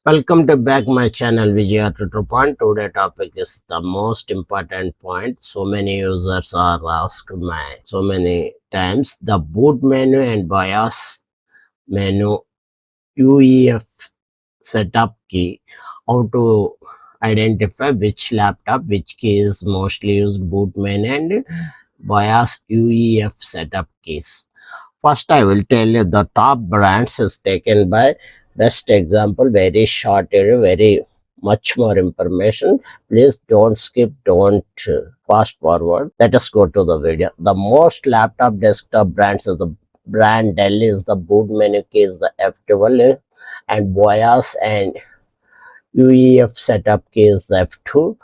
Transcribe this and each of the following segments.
Welcome to back my channel Vijaya Tutor Point. Today topic is the most important point. So many users are asked my so many times the boot menu and BIOS menu UEF setup key. How to identify which laptop, which key is mostly used, boot menu and BIOS UEF setup keys. First, I will tell you the top brands is taken by best example, very short area, very much more information. Please don't skip, don't fast forward. Let us go to the video. The most laptop desktop brands is the brand Dell is the boot menu key is the F12 and BIOS and UEF setup key is the F2.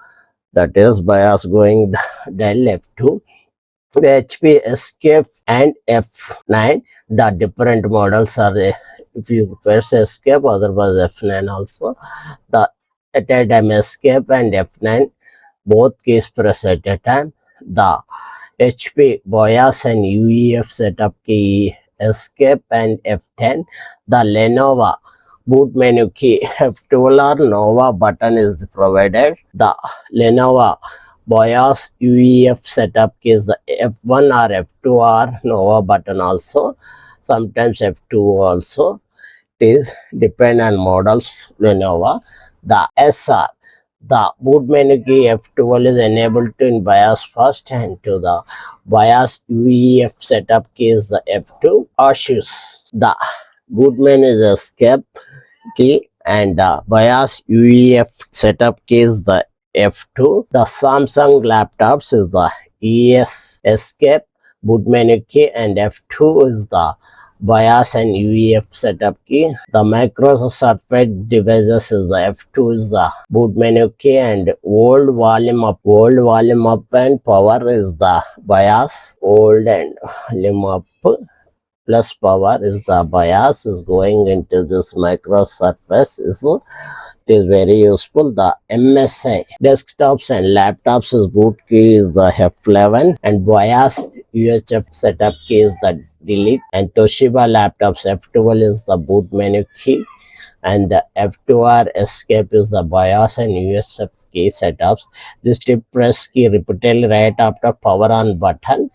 That is BIOS going the Dell F2. The HP Escape and F9, the different models are if you press Escape, otherwise F9 also. The at a time Escape and F9, both keys press at a time. The HP BIOS and UEF setup key Escape and F10. The Lenovo boot menu key F12 or Nova button is provided. The Lenovo BIOS UEF setup key is the F1 or F2 or Nova button also, sometimes F2 also. It is depend on models Lenovo. The Acer, the boot menu key F12 is enabled to in BIOS first, and to the BIOS UEF setup key is the F2. ASUS, the boot menu is Escape key and the BIOS UEF setup key is the F2. The Samsung laptops is the ES Escape boot menu key and F2 is the BIOS and UEF setup key. The Microsoft Surface devices is the F2 is the boot menu key and old volume up and power is the BIOS. Old and volume up plus power is the BIOS is going into this Microsoft Surface. It is very useful. The MSI desktops and laptops is boot key is the F11 and BIOS UHF setup key is the delete, and Toshiba laptops F12 is the boot menu key and the F2R escape is the BIOS and UHF key setups. This tip press key repeatedly right after power on button.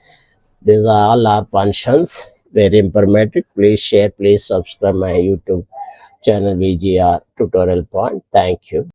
These are all our functions. Very informative. Please share, please subscribe my YouTube channel VGR Tutorial Point. Thank you.